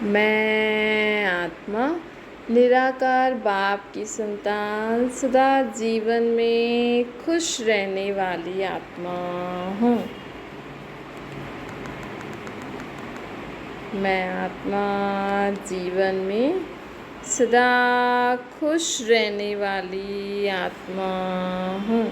मैं आत्मा निराकार बाप की संतान सदा जीवन में खुश रहने वाली आत्मा हूँ। मैं आत्मा जीवन में सदा खुश रहने वाली आत्मा हूँ।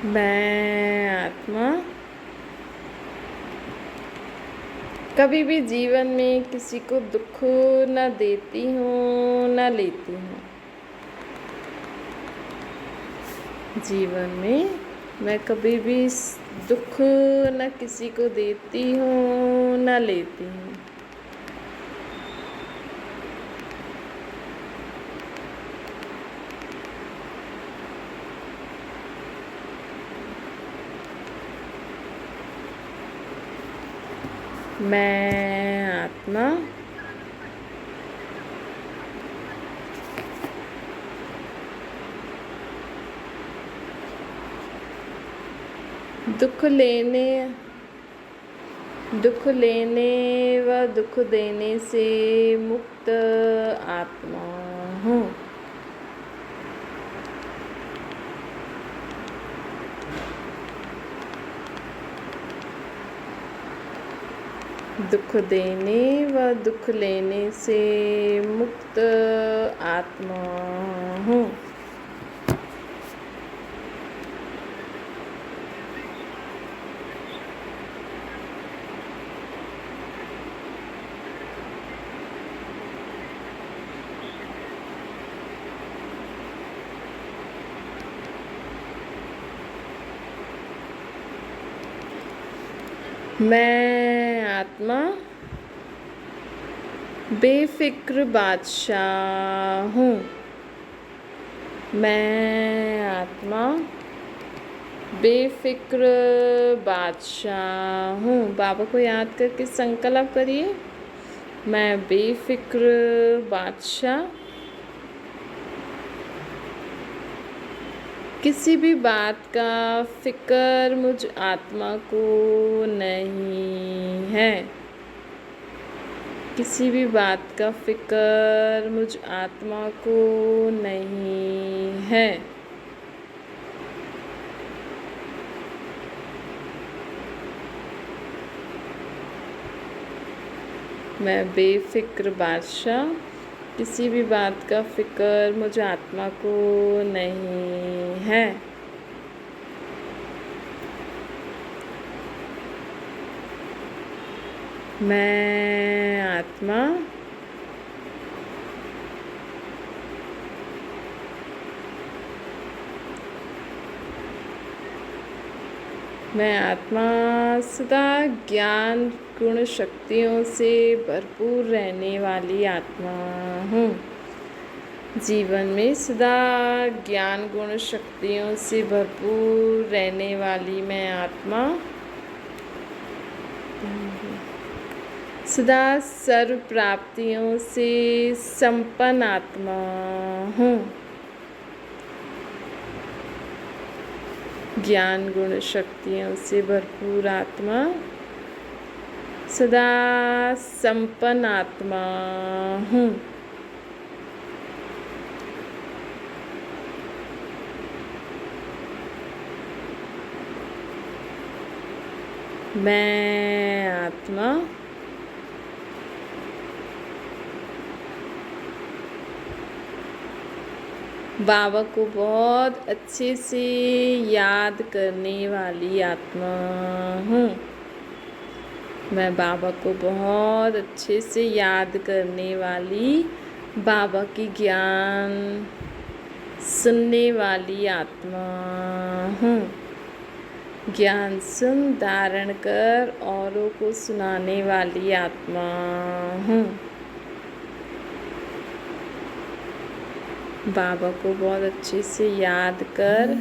मैं आत्मा कभी भी जीवन में किसी को दुख न देती हूँ न लेती हूँ। जीवन में मैं कभी भी दुख न किसी को देती हूँ न लेती हूँ। मैं आत्मा दुख लेने व दुख देने से मुक्त आत्मा हूँ। दुख देने व दुख लेने से मुक्त आत्मा हूँ। मैं आत्मा बेफिक्र बादशाह हूँ। मैं आत्मा बेफिक्र बादशाह हूँ। बाबा को याद करके संकल्प करिए, मैं बेफिक्र बादशाह, किसी भी बात का फिक्र मुझ आत्मा को नहीं है। किसी भी बात का फिक्र मुझ आत्मा को नहीं है। मैं बेफिक्र बादशाह, किसी भी बात का फिक्र मुझ आत्मा को नहीं है। मैं आत्मा सदा ज्ञान गुण शक्तियों से भरपूर रहने वाली आत्मा हूँ। जीवन में सदा ज्ञान गुण शक्तियों से भरपूर रहने वाली मैं आत्मा सदा सर्व प्राप्तियों से संपन्न आत्मा हूँ। ज्ञान गुण शक्तियों से भरपूर आत्मा सदा संपन्न आत्मा हूँ। मैं आत्मा बाबा को बहुत अच्छे से याद करने वाली आत्मा हूँ। मैं बाबा को बहुत अच्छे से याद करने वाली, बाबा की ज्ञान सुनने वाली आत्मा हूँ। ज्ञान सुन धारण कर औरों को सुनाने वाली आत्मा हूँ। बाबा को बहुत अच्छे से याद कर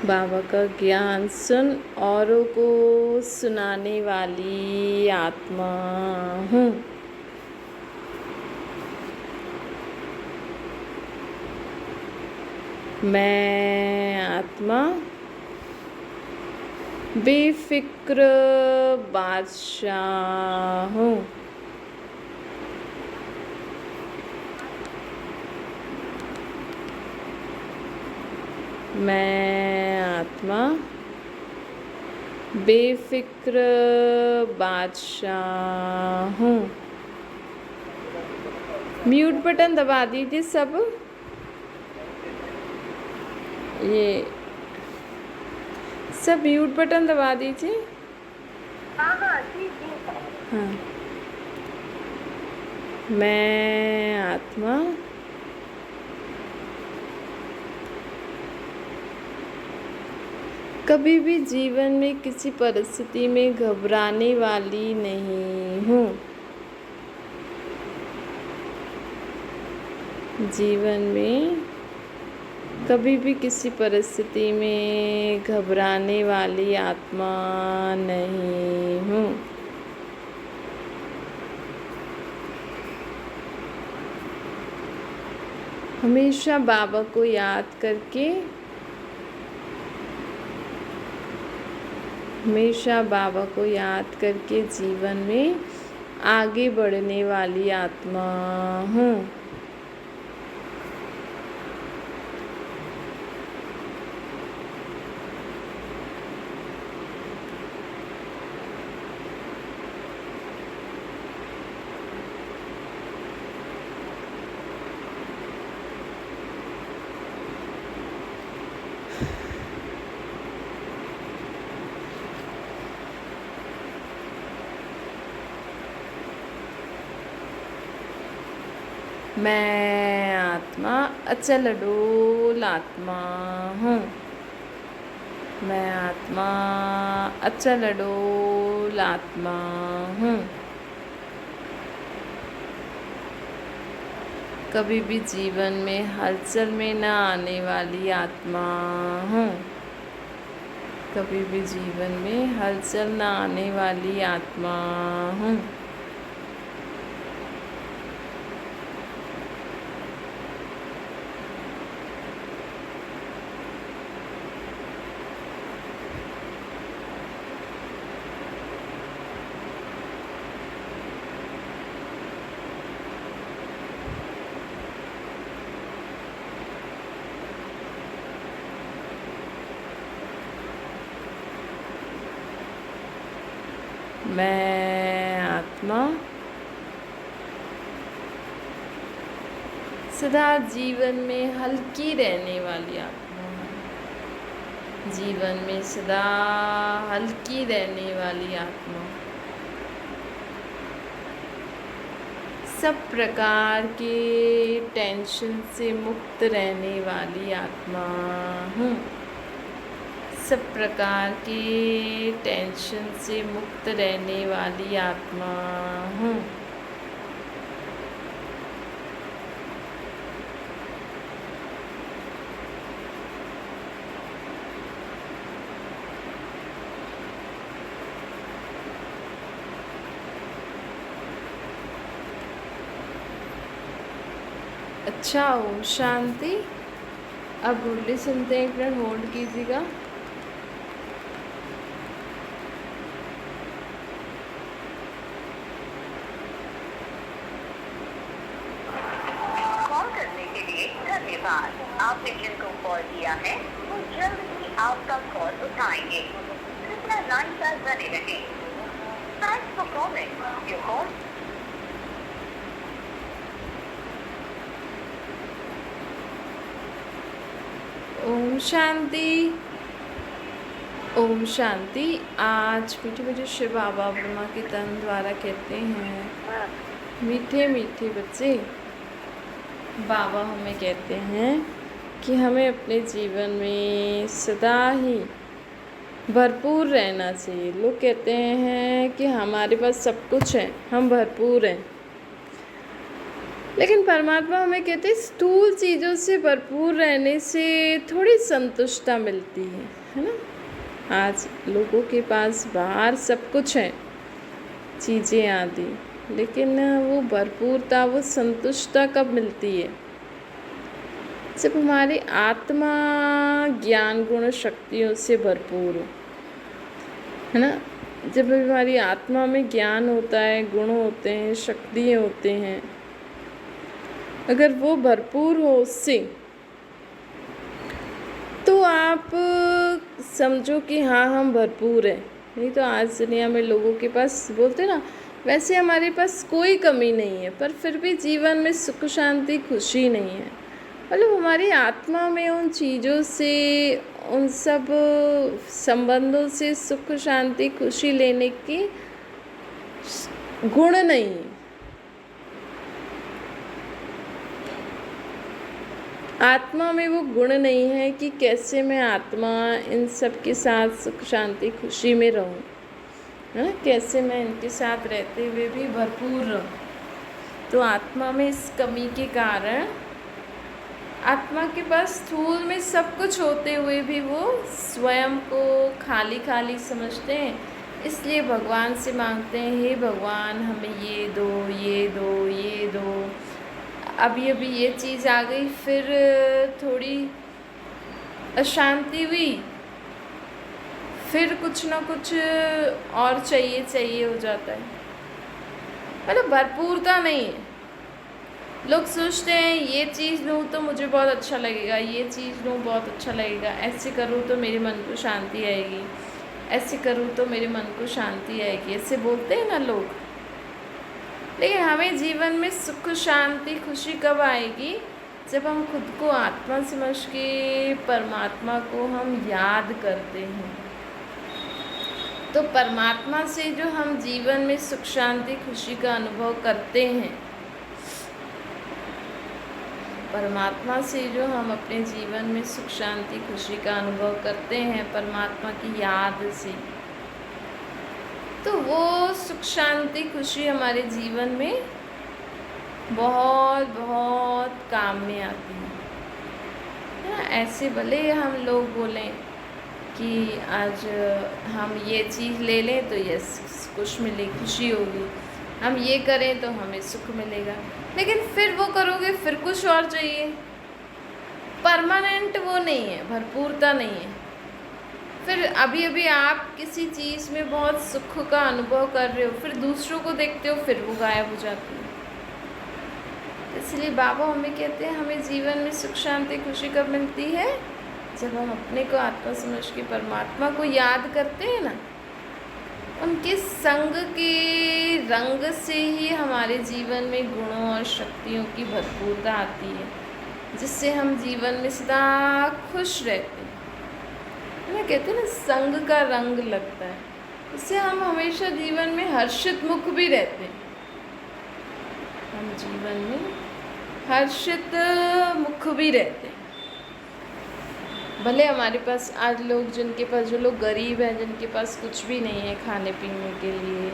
बाबा का ज्ञान सुन औरों को सुनाने वाली आत्मा हूँ। मैं आत्मा बेफिक्र बादशाह हूँ। मैं आत्मा बेफिक्र बादशाह हूँ। म्यूट बटन दबा दीजिए सब। ये सब म्यूट बटन दबा दीजिए। हाँ। मैं आत्मा कभी भी जीवन में किसी परिस्थिति में घबराने वाली नहीं हूँ। जीवन में कभी भी किसी परिस्थिति में घबराने वाली आत्मा नहीं हूँ। हमेशा बाबा को याद करके, हमेशा बाबा को याद करके जीवन में आगे बढ़ने वाली आत्मा हूँ। मैं आत्मा अचल अडोल आत्मा हूँ। मैं आत्मा अचल अडोल आत्मा हूँ। कभी भी जीवन में हलचल में न आने वाली आत्मा हूँ। कभी भी जीवन में हलचल न आने वाली आत्मा हूँ। मैं आत्मा सदा जीवन में हल्की रहने वाली आत्मा हूँ। जीवन में सदा हल्की रहने वाली आत्मा, सब प्रकार के टेंशन से मुक्त रहने वाली आत्मा हूँ। सब प्रकार के टेंशन से मुक्त रहने वाली आत्मा हूँ। अच्छा, ओम शांति। अब मुरली सुनते हैं, एक मिनट होल्ड कीजिएगा। आपने जिनको कॉल किया है वो जल्द ही आपका कॉल उठाएंगे। कृपया लाइन पर बने रहें। Thanks for calling your call. Om Shanti. Om Shanti. आज मीठे मीठे शिव बाबा ब्रह्मा के तन द्वारा कहते हैं, मीठे मीठे बच्चे, बाबा हमें कहते हैं कि हमें अपने जीवन में सदा ही भरपूर रहना चाहिए। लोग कहते हैं कि हमारे पास सब कुछ है, हम भरपूर हैं, लेकिन परमात्मा हमें कहते हैं स्थूल चीज़ों से भरपूर रहने से थोड़ी संतुष्टता मिलती है ना। आज लोगों के पास बाहर सब कुछ है, चीज़ें आदि, लेकिन वो भरपूरता, वो संतुष्टता कब मिलती है? जब हमारी आत्मा ज्ञान गुण शक्तियों से भरपूर हो, है ना। जब हमारी आत्मा में ज्ञान होता है, गुण होते हैं, शक्तियाँ होते हैं, अगर वो भरपूर हो उससे, तो आप समझो कि हाँ हम भरपूर हैं। नहीं तो आज दुनिया में लोगों के पास बोलते ना, वैसे हमारे पास कोई कमी नहीं है, पर फिर भी जीवन में सुख शांति खुशी नहीं है। मतलब हमारी आत्मा में उन चीज़ों से, उन सब संबंधों से सुख शांति खुशी लेने के गुण नहीं है। आत्मा में वो गुण नहीं है कि कैसे मैं आत्मा इन सब के साथ सुख शांति खुशी में रहूं, है ना, कैसे मैं इनके साथ रहते हुए भी भरपूर रहूं। तो आत्मा में इस कमी के कारण आत्मा के पास स्थूल में सब कुछ होते हुए भी वो स्वयं को खाली खाली समझते हैं। इसलिए भगवान से मांगते हैं, हे भगवान हमें ये दो, ये दो, ये दो। अभी अभी ये चीज़ आ गई, फिर थोड़ी अशांति हुई, फिर कुछ ना कुछ और चाहिए हो जाता है। मतलब भरपूरता नहीं है। लोग सोचते हैं ये चीज़ लूँ तो मुझे बहुत अच्छा लगेगा, ये चीज़ लूँ बहुत अच्छा लगेगा, ऐसे करूँ तो मेरे मन को शांति आएगी, ऐसे करूँ तो मेरे मन को शांति आएगी, ऐसे बोलते हैं ना लोग। लेकिन हमें जीवन में सुख शांति खुशी कब आएगी? जब हम खुद को आत्मा समझ के परमात्मा को हम याद करते हैं। तो परमात्मा से जो हम जीवन में सुख शांति खुशी का अनुभव करते हैं, परमात्मा से जो हम अपने जीवन में सुख शांति खुशी का अनुभव करते हैं परमात्मा की याद से, तो वो सुख शांति खुशी हमारे जीवन में बहुत बहुत काम में आती है ना। ऐसे भले हम लोग बोलें कि आज हम ये चीज़ ले लें तो ये कुछ मिले खुशी होगी, हम ये करें तो हमें सुख मिलेगा, लेकिन फिर वो करोगे फिर कुछ और चाहिए। परमानेंट वो नहीं है, भरपूरता नहीं है। फिर अभी अभी आप किसी चीज़ में बहुत सुख का अनुभव कर रहे हो, फिर दूसरों को देखते हो फिर वो गायब हो जाती है। इसलिए बाबा हमें कहते हैं हमें जीवन में सुख शांति खुशी कब मिलती है? जब हम अपने को आत्मा समझ के परमात्मा को याद करते हैं ना, उनके संग के रंग से ही हमारे जीवन में गुणों और शक्तियों की भरपूरता आती है, जिससे हम जीवन में सदा खुश रहते हैं। ना कहते हैं ना, संग का रंग लगता है, इससे हम हमेशा जीवन में हर्षित मुख भी रहते हैं। हम जीवन में हर्षित मुख भी रहते हैं। भले हमारे पास आज लोग, जिनके पास, जो लोग गरीब हैं, जिनके पास कुछ भी नहीं है खाने पीने के लिए,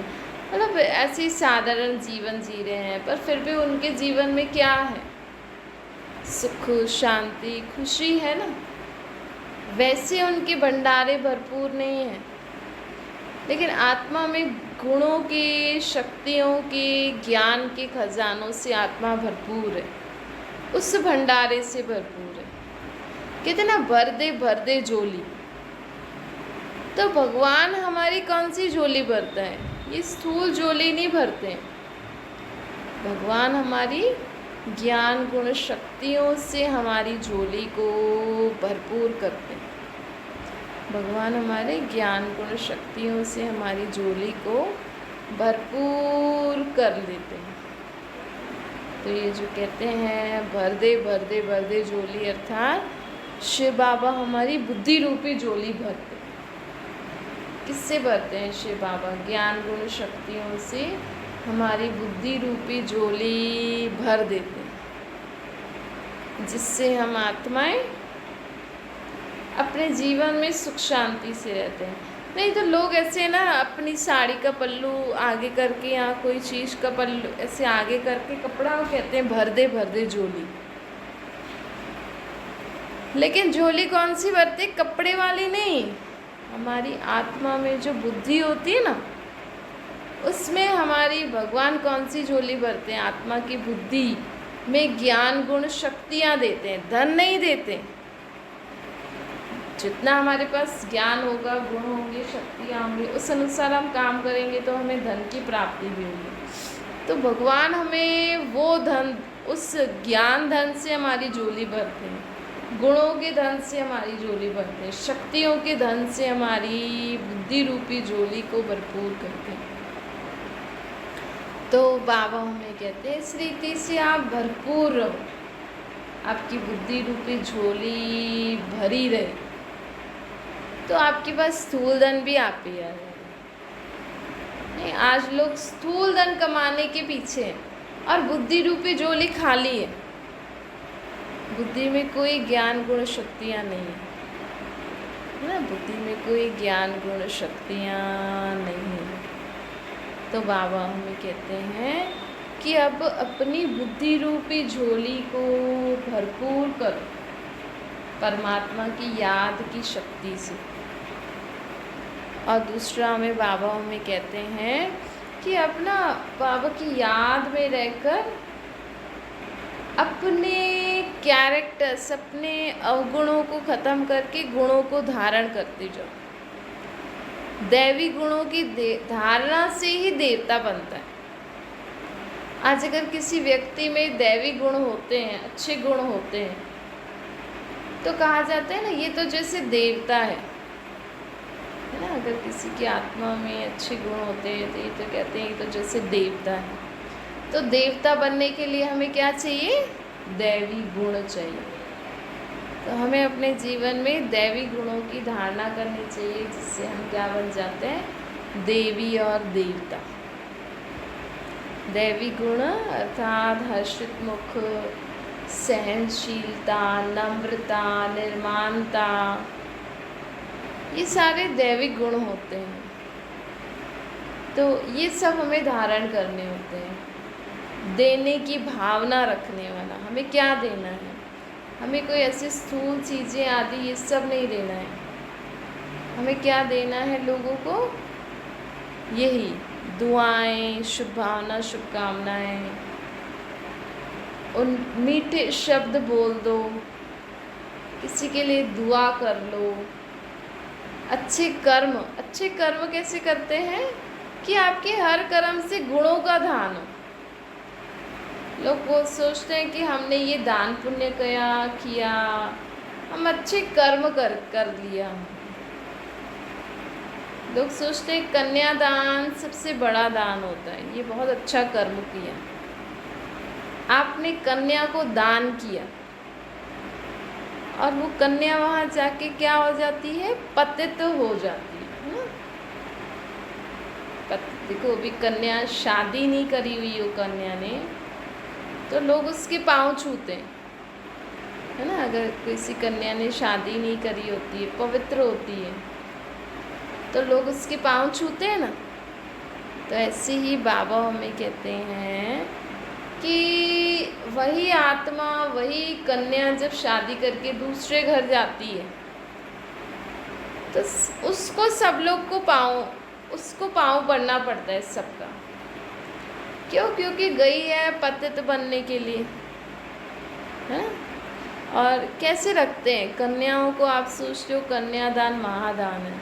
मतलब ऐसे ही साधारण जीवन जी रहे हैं, पर फिर भी उनके जीवन में क्या है? सुख शांति खुशी है ना। वैसे उनके भंडारे भरपूर नहीं हैं, लेकिन आत्मा में गुणों की शक्तियों के ज्ञान के खजानों से आत्मा भरपूर है, उस भंडारे से भरपूर है। कहते ना, भर दे झोली। तो भगवान हमारी कौन सी झोली भरता है? ये स्थूल झोली नहीं भरते हैं। भगवान हमारी ज्ञान गुण शक्तियों से हमारी झोली को भरपूर करते हैं। भगवान हमारे ज्ञान गुण शक्तियों से हमारी झोली को भरपूर कर लेते हैं। तो ये जो कहते हैं भर दे झोली, अर्थात शिव बाबा हमारी बुद्धि रूपी झोली भरते हैं। किससे भरते हैं शिव बाबा? ज्ञान गुण शक्तियों से हमारी बुद्धि रूपी झोली भर देते हैं, जिससे हम आत्माएं अपने जीवन में सुख शांति से रहते हैं। नहीं तो लोग ऐसे ना अपनी साड़ी का पल्लू आगे करके या कोई चीज़ का पल्लू ऐसे आगे करके कपड़ा, वो कहते हैं भर दे झोली। लेकिन झोली कौन सी भरते? कपड़े वाली नहीं, हमारी आत्मा में जो बुद्धि होती है ना, उसमें हमारी भगवान कौन सी झोली भरते हैं? आत्मा की बुद्धि में ज्ञान गुण शक्तियाँ देते हैं, धन नहीं देते। जितना हमारे पास ज्ञान होगा, गुण होंगे, शक्तियाँ होंगी, उस अनुसार हम काम करेंगे तो हमें धन की प्राप्ति भी होगी। तो भगवान हमें वो धन, उस ज्ञान धन से हमारी झोली भरते हैं, गुणों के धन से हमारी झोली भरते हैं, शक्तियों के धन से हमारी बुद्धि रूपी झोली को भरपूर करते हैं। तो बाबा हमें कहते हैं इस रीति से आप भरपूर रहो, आपकी बुद्धि रूपी झोली भरी रहे, तो आपके पास स्थूल धन भी आप ही आ जाएगा। नहीं, आज लोग स्थूल धन कमाने के पीछे हैं और बुद्धि रूपी झोली खाली है, बुद्धि में कोई ज्ञान गुण शक्तियाँ नहीं है ना, बुद्धि में कोई ज्ञान गुण शक्तियाँ नहीं है। तो बाबा हमें कहते हैं कि अब अपनी बुद्धि रूपी झोली को भरपूर करो परमात्मा की याद की शक्ति से। और दूसरा हमें बाबा हमें कहते हैं कि अपना बाबा की याद में रहकर अपने कैरेक्टर्स, अपने अवगुणों को ख़त्म करके गुणों को धारण करते जाओ। दैवी गुणों की धारणा से ही देवता बनता है। आज अगर किसी व्यक्ति में दैवी गुण होते हैं, अच्छे गुण होते हैं, तो कहा जाता है ना ये तो जैसे देवता है ना। अगर किसी की आत्मा में अच्छे गुण होते हैं तो ये तो कहते हैं ये तो जैसे देवता है। तो देवता बनने के लिए हमें क्या चाहिए? दैवी गुण चाहिए। तो हमें अपने जीवन में दैवी गुणों की धारणा करनी चाहिए, जिससे हम क्या बन जाते हैं? देवी और देवता। दैवी गुण अर्थात हर्षित मुख, सहनशीलता, नम्रता, निर्माणता, ये सारे दैवी गुण होते हैं। तो ये सब हमें धारण करने होते हैं। देने की भावना रखने वाला, हमें क्या देना है? हमें कोई ऐसी स्थूल चीज़ें आदि ये सब नहीं देना है। हमें क्या देना है लोगों को? यही दुआएं, शुभ भावना, शुभकामनाएं, उन मीठे शब्द बोल दो, किसी के लिए दुआ कर लो। अच्छे कर्म कैसे करते हैं? कि आपके हर कर्म से गुणों का दान हो। लोग वो सोचते हैं कि हमने ये दान पुण्य किया, हम अच्छे कर्म कर लिया। लोग सोचते हैं कन्यादान सबसे बड़ा दान होता है, ये बहुत अच्छा कर्म किया, आपने कन्या को दान किया, और वो कन्या वहाँ जाके क्या हो जाती है? पतित हो जाती है ना। देखो अभी कन्या शादी नहीं करी हुई हो कन्या ने, तो लोग उसके पाँव छूते हैं, है ना। अगर किसी कन्या ने शादी नहीं करी होती है, पवित्र होती है, तो लोग उसके पाँव छूते हैं ना। तो ऐसे ही बाबा हमें कहते हैं कि वही आत्मा, वही कन्या जब शादी करके दूसरे घर जाती है, तो उसको सब लोग को उसको पाँव पड़ना पड़ता है सबका। क्यों? क्योंकि गई है पतित बनने के लिए, है। और कैसे रखते हैं कन्याओं को? आप सोचते हो कन्यादान महादान है,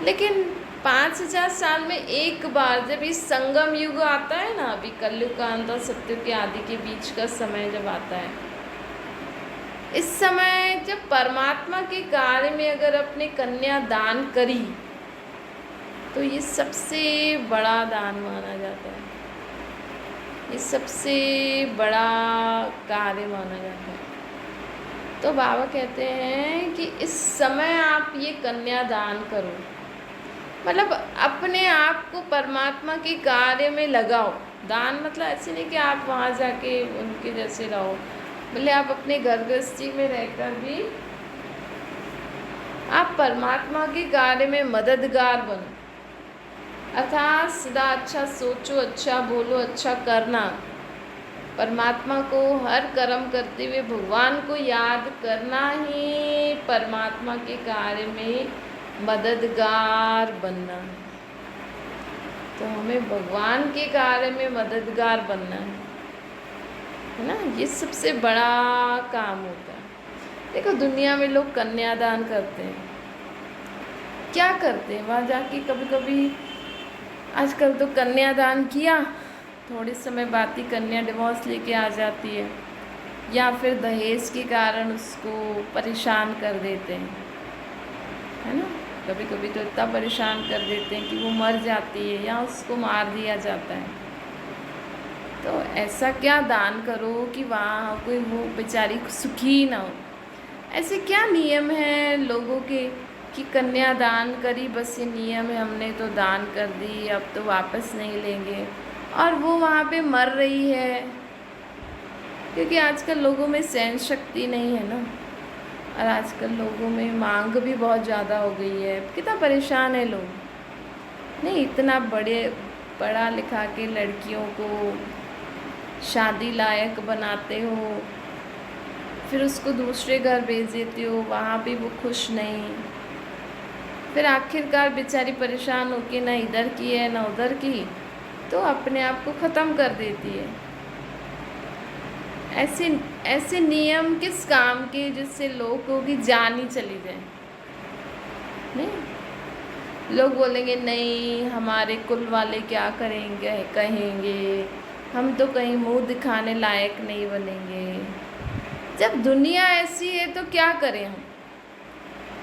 लेकिन 5000 साल में एक बार जब इस संगम युग आता है ना, अभी कलयुग का अंत और सत्युग के आदि के बीच का समय जब आता है, इस समय जब परमात्मा के कार्य में अगर अपने कन्या दान करी, तो ये सबसे बड़ा दान माना जाता है, ये सबसे बड़ा कार्य माना जाता है। तो बाबा कहते हैं कि इस समय आप ये कन्या दान करो, मतलब अपने आप को परमात्मा के कार्य में लगाओ। दान मतलब ऐसे नहीं कि आप वहाँ जाके उनके जैसे रहो, भले आप अपने घर गृहस्थी में रहकर भी आप परमात्मा के कार्य में मददगार बनो, अर्थात सदा अच्छा सोचो, अच्छा बोलो, अच्छा करना। परमात्मा को हर कर्म करते हुए भगवान को याद करना ही परमात्मा के कार्य में मददगार बनना है। तो हमें भगवान के कार्य में मददगार बनना है ना। ये सबसे बड़ा काम होता है। देखो दुनिया में लोग कन्यादान करते हैं, क्या करते हैं वहाँ जाके, कभी कभी आजकल तो कन्यादान किया, थोड़े समय बाद ही कन्या डिवोर्स लेके आ जाती है, या फिर दहेज के कारण उसको परेशान कर देते हैं, है ना। कभी कभी तो इतना परेशान कर देते हैं कि वो मर जाती है या उसको मार दिया जाता है। तो ऐसा क्या दान करो कि वहाँ कोई वो बेचारी सुखी ना हो। ऐसे क्या नियम हैं लोगों के कि कन्यादान करी, बस ये नियम है, हमने तो दान कर दी, अब तो वापस नहीं लेंगे, और वो वहाँ पे मर रही है। क्योंकि आजकल लोगों में सहन शक्ति नहीं है ना, और आजकल लोगों में मांग भी बहुत ज़्यादा हो गई है। कितना परेशान है लोग। नहीं, इतना पढ़ा लिखा के लड़कियों को शादी लायक बनाते हो, फिर उसको दूसरे घर भेज देते हो, वहाँ भी वो खुश नहीं, फिर आखिरकार बेचारी परेशान होके ना इधर की है ना उधर की, तो अपने आप को ख़त्म कर देती है। ऐसे ऐसे नियम किस काम के जिससे लोगों की जान ही चली जाए। नहीं, लोग बोलेंगे नहीं हमारे कुल वाले क्या करेंगे, कहेंगे हम तो कहीं मुंह दिखाने लायक नहीं बनेंगे। जब दुनिया ऐसी है तो क्या करें हम?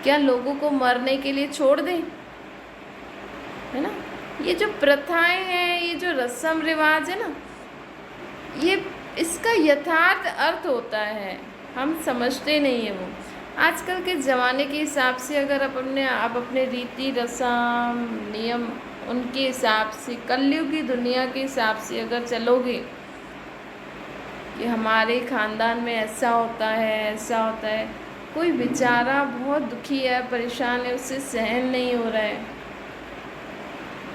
क्या लोगों को मरने के लिए छोड़ दें? है ना। ये जो प्रथाएं हैं, ये जो रस्म रिवाज है ना, ये इसका यथार्थ अर्थ होता है, हम समझते नहीं है वो। आजकल के ज़माने के हिसाब से अगर आप अपने रीति रस्म नियम उनके हिसाब से, कलयुग की दुनिया के हिसाब से अगर चलोगे कि हमारे ख़ानदान में ऐसा होता है ऐसा होता है, कोई बेचारा बहुत दुखी है, परेशान है, उससे सहन नहीं हो रहा है,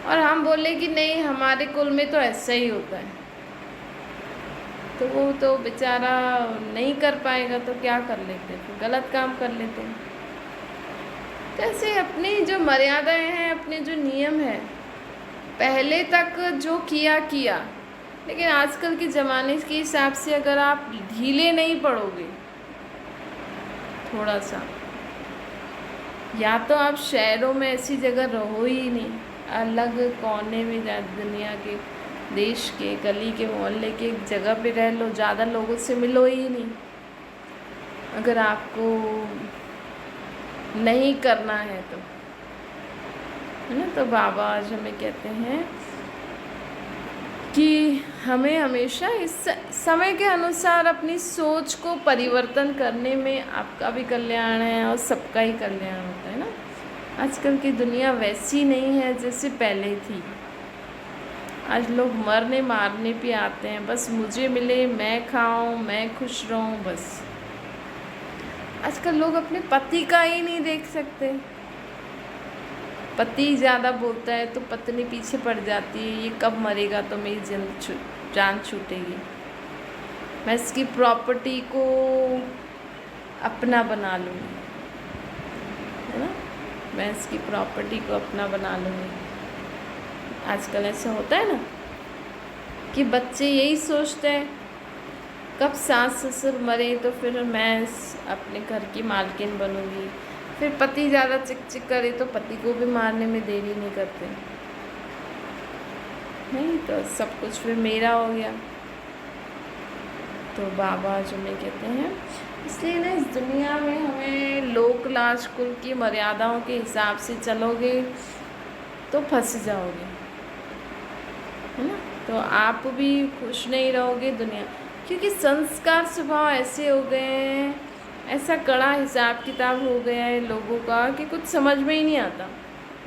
और हम बोले कि नहीं हमारे कुल में तो ऐसा ही होता है, तो वो तो बेचारा नहीं कर पाएगा, तो क्या कर लेते हैं, फिर गलत काम कर लेते हैं। तो ऐसे अपनी जो मर्यादाएं हैं, अपने जो नियम हैं, पहले तक जो किया, लेकिन आजकल के ज़माने के हिसाब से अगर आप ढीले नहीं पड़ोगे थोड़ा सा, या तो आप शहरों में ऐसी जगह रहो ही नहीं, अलग कोने में दुनिया के, देश के, गली के, मोहल्ले के एक जगह पे रह लो, ज़्यादा लोगों से मिलो ही नहीं। अगर आपको नहीं करना है तो, है ना। तो बाबा आज हमें कहते हैं कि हमें हमेशा इस समय के अनुसार अपनी सोच को परिवर्तन करने में आपका भी कल्याण है और सबका ही कल्याण होता है ना। आजकल की दुनिया वैसी नहीं है जैसे पहले थी। आज लोग मरने मारने पे आते हैं, बस मुझे मिले, मैं खाऊं, मैं खुश रहूं, बस। आजकल लोग अपने पति का ही नहीं देख सकते। पति ज़्यादा बोलता है तो पत्नी पीछे पड़ जाती है, ये कब मरेगा तो मेरी जान छूटेगी, मैं इसकी प्रॉपर्टी को अपना बना लूँगी, है ना, मैं इसकी प्रॉपर्टी को अपना बना लूँगी। आजकल ऐसा होता है ना कि बच्चे यही सोचते हैं कब सास ससुर मरे तो फिर मैं अपने घर की मालकिन बनूंगी। फिर पति ज़्यादा चिक चिक करे तो पति को भी मारने में देरी नहीं करते, नहीं तो सब कुछ फिर मेरा हो गया। तो बाबा जो मैं कहते हैं, इसलिए ना इस दुनिया में हमें लोक लाज कुल की मर्यादाओं के हिसाब से चलोगे तो फंस जाओगे, है ना। तो आप भी खुश नहीं रहोगे दुनिया, क्योंकि संस्कार स्वभाव ऐसे हो गए हैं, ऐसा कड़ा हिसाब किताब हो गया है लोगों का कि कुछ समझ में ही नहीं आता।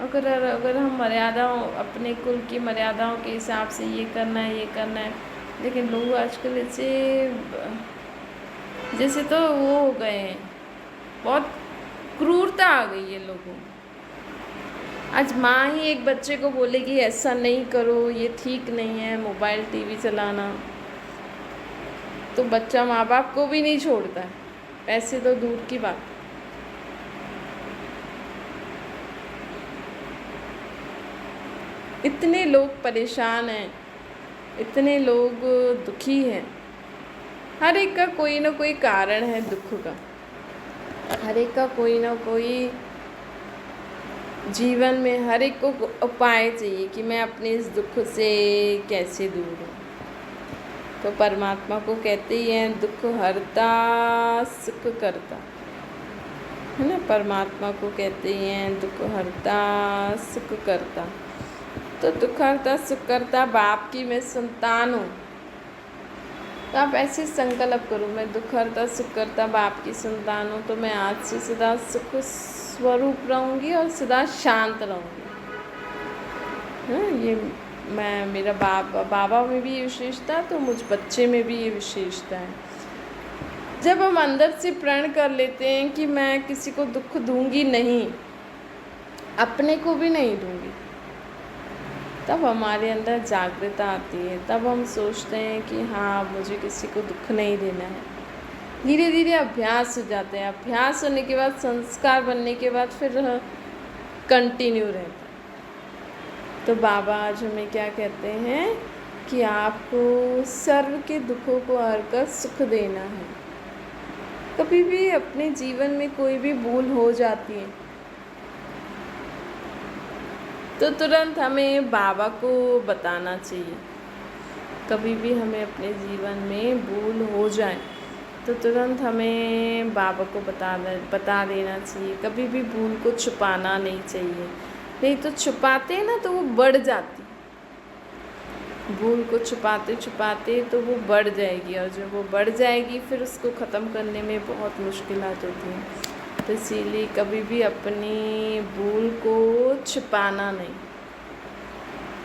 अगर हम मर्यादाओं, अपने कुल की मर्यादाओं के हिसाब से ये करना है, लेकिन लोग आजकल ऐसे जैसे तो वो हो गए हैं, बहुत क्रूरता आ गई है लोगों में। आज माँ ही एक बच्चे को बोलेगी ऐसा नहीं करो, ये ठीक नहीं है मोबाइल टीवी चलाना, तो बच्चा माँ बाप को भी नहीं छोड़ता है, पैसे तो दूर की बात। इतने लोग परेशान हैं, इतने लोग दुखी हैं। हर एक का कोई ना कोई कारण है दुख का, हर एक का कोई ना कोई जीवन में, हर एक को उपाय चाहिए कि मैं अपने इस दुख से कैसे दूर हूँ। तो परमात्मा को कहते ही हैं दुख हरता सुख करता, है ना। परमात्मा को कहते ही हैं दुख हरता सुख करता। तो दुख हरता सुख करता बाप की मैं संतान हूँ। तो आप ऐसे संकल्प करो, मैं दुख हरता सुख करता बाप की संतान हूँ, तो मैं आज से सदा सुख स्वरूप रहूँगी और सदा शांत रहूँगी। हाँ, ये मैं मेरा बाबा में भी ये विशेषता, तो मुझ बच्चे में भी ये विशेषता है। जब हम अंदर से प्रण कर लेते हैं कि मैं किसी को दुख दूंगी नहीं, अपने को भी नहीं दूंगी, तब हमारे अंदर जागृता आती है। तब हम सोचते हैं कि हाँ, मुझे किसी को दुख नहीं देना है। धीरे धीरे अभ्यास हो जाते हैं। अभ्यास होने के बाद, संस्कार बनने के बाद फिर कंटिन्यू रहता है। तो बाबा आज हमें क्या कहते हैं कि आपको सर्व के दुखों को हरकर सुख देना है। कभी भी अपने जीवन में कोई भी भूल हो जाती है तो तुरंत हमें बाबा को बताना चाहिए। कभी भी हमें अपने जीवन में भूल हो जाए तो तुरंत हमें बाबा को बता देना चाहिए। कभी भी भूल को छुपाना नहीं चाहिए, नहीं तो छुपाते हैं ना तो वो बढ़ जाती। भूल को छुपाते छुपाते तो वो बढ़ जाएगी, और जब वो बढ़ जाएगी फिर उसको ख़त्म करने में बहुत मुश्किलात होती हैं। तो इसीलिए कभी भी अपनी भूल को छुपाना नहीं।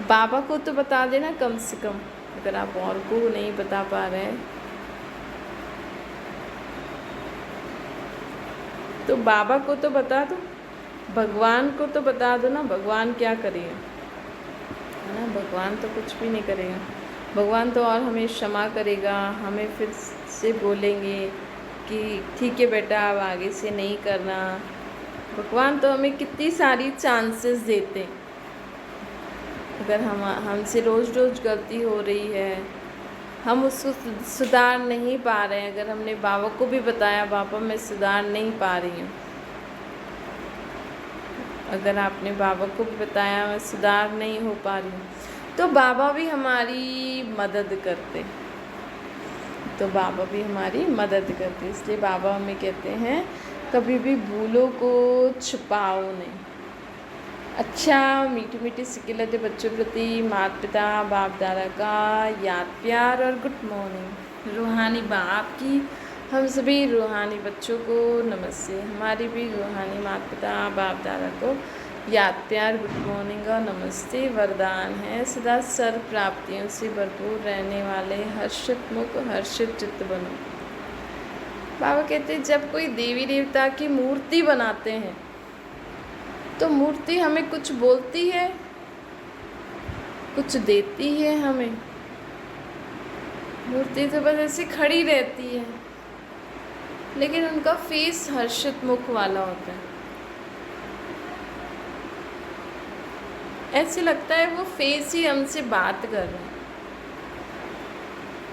बाबा को तो बता देना कम से कम, अगर आप और को नहीं बता पा रहे हैं तो बाबा को तो बता दो, भगवान को तो बता दो ना। भगवान क्या करेगा, है ना। भगवान तो कुछ भी नहीं करेगा। भगवान तो और हमें क्षमा करेगा, हमें फिर से बोलेंगे कि ठीक है बेटा, अब आगे से नहीं करना। भगवान तो हमें कितनी सारी चांसेस देते हैं। अगर हमसे रोज़ रोज़ गलती हो रही है, हम उसको सुधार नहीं पा रहे हैं, अगर हमने बाबा को भी बताया बाबा मैं सुधार नहीं पा रही हूँ, अगर आपने बाबा को भी बताया मैं सुधार नहीं हो पा रही हूँ, तो बाबा भी हमारी मदद करते। तो बाबा भी हमारी मदद करते। इसलिए बाबा हमें कहते हैं कभी भी भूलों को छुपाओ नहीं। अच्छा, मीठी मीठी सिकिलते बच्चों प्रति माता पिता बाप दादा का याद प्यार और गुड मॉर्निंग। रूहानी बाप की हम सभी रूहानी बच्चों को नमस्ते। हमारी भी रूहानी माता पिता बाप दादा को याद प्यार गुड मॉर्निंग और नमस्ते। वरदान है सदा सर्व प्राप्तियों से भरपूर रहने वाले हर्षित मुख हर्षित चित्त बनो। बाबा कहते हैं जब कोई देवी देवता की मूर्ति बनाते हैं तो मूर्ति हमें कुछ बोलती है, कुछ देती है हमें। मूर्ति तो बस ऐसे खड़ी रहती है, लेकिन उनका फेस हर्षित मुख वाला होता है। ऐसे लगता है वो फेस ही हमसे बात कर रहे हैं।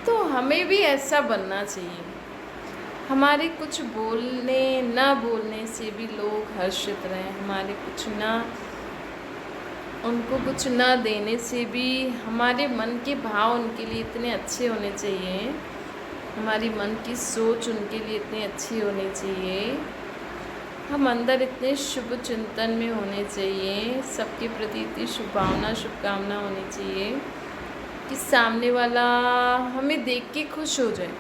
तो हमें भी ऐसा बनना चाहिए। हमारे कुछ बोलने ना बोलने से भी लोग हर्षित रहें, हमारे कुछ ना उनको कुछ ना देने से भी हमारे मन के भाव उनके लिए इतने अच्छे होने चाहिए, हमारी मन की सोच उनके लिए इतनी अच्छी होनी चाहिए, हम अंदर इतने शुभ चिंतन में होने चाहिए, सबके प्रति इतनी शुभभावना शुभकामना होनी चाहिए कि सामने वाला हमें देख के खुश हो जाए।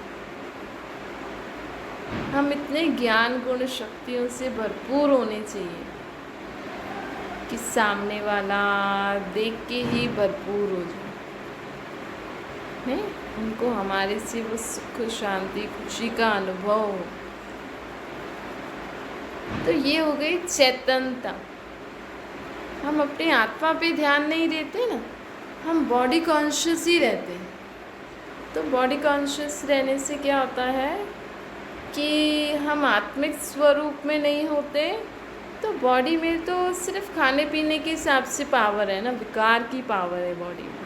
हम इतने ज्ञान गुण शक्तियों से भरपूर होने चाहिए कि सामने वाला देख के ही भरपूर हो जाए, हैं? उनको हमारे से वो सुख शांति खुशी का अनुभव हो। तो ये हो गई चेतनता। हम अपनी आत्मा पे ध्यान नहीं देते ना, हम बॉडी कॉन्शियस ही रहते हैं। तो बॉडी कॉन्शियस रहने से क्या होता है कि हम आत्मिक स्वरूप में नहीं होते। तो बॉडी में तो सिर्फ खाने पीने के हिसाब से पावर है ना, विकार की पावर है बॉडी में।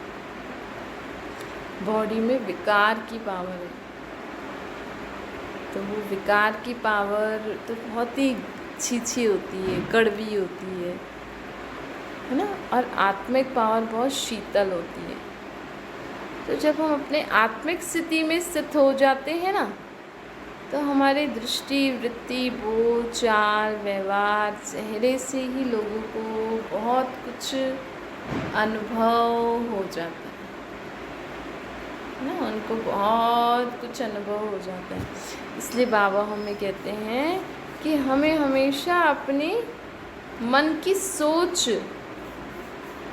बॉडी में विकार की पावर है, तो वो विकार की पावर तो बहुत ही छीछी होती है, कड़वी होती है ना। और आत्मिक पावर बहुत शीतल होती है। तो जब हम अपने आत्मिक स्थिति में स्थित हो जाते हैं ना, तो हमारी दृष्टि, वृत्ति, बोल, चाल, व्यवहार, चेहरे से ही लोगों को बहुत कुछ अनुभव हो जाता है ना, उनको बहुत कुछ अनुभव हो जाता है। इसलिए बाबा हमें कहते हैं कि हमें हमेशा अपने मन की सोच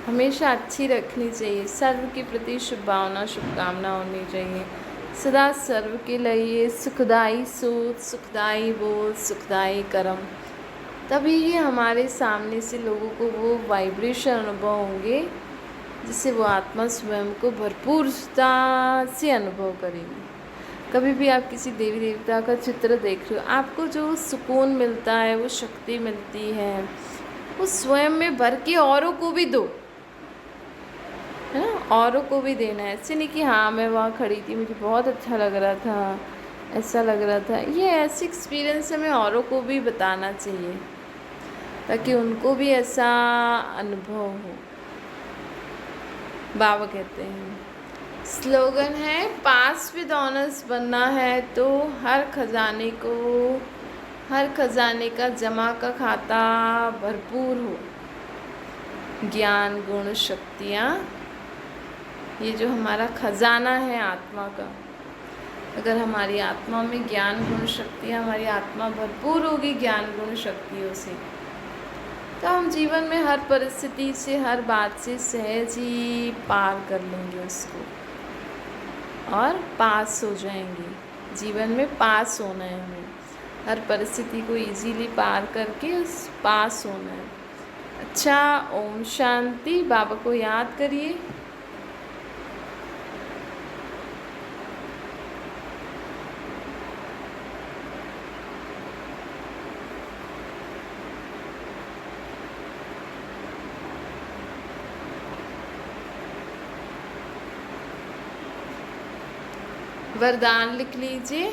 हमेशा अच्छी रखनी चाहिए, सर्व के प्रति शुभ भावना, शुभकामना होनी चाहिए। सदा सर्व के लिए सुखदाई सोच, सुखदाई बोल, सुखदाई कर्म, तभी ही हमारे सामने से लोगों को वो वाइब्रेशन अनुभव होंगे जिससे वो आत्मा स्वयं को भरपूरता से अनुभव करेंगे। कभी भी आप किसी देवी देवता का चित्र देख रहे हो, आपको जो सुकून मिलता है, वो शक्ति मिलती है, वो स्वयं में भर के औरों को भी दो, है ना। औरों को भी देना है। ऐसे नहीं कि हाँ मैं वहाँ खड़ी थी, मुझे बहुत अच्छा लग रहा था, ऐसा लग रहा था। ये ऐसे एक्सपीरियंस हमें औरों को भी बताना चाहिए ताकि उनको भी ऐसा अनुभव हो। बाबा कहते हैं, स्लोगन है, पास विद ऑनर्स बनना है तो हर खजाने का जमा का खाता भरपूर हो। ज्ञान, गुण, शक्तियाँ, ये जो हमारा खजाना है आत्मा का, अगर हमारी आत्मा में ज्ञान, गुण, शक्तियाँ, हमारी आत्मा भरपूर होगी ज्ञान, गुण, शक्तियों से, तो हम जीवन में हर परिस्थिति से, हर बात से सहज ही पार कर लेंगे उसको और पास हो जाएंगे। जीवन में पास होना है हमें, हर परिस्थिति को इजीली पार करके उस पास होना है। अच्छा, ओम शांति। बाबा को याद करिए। वरदान लिख लीजिए।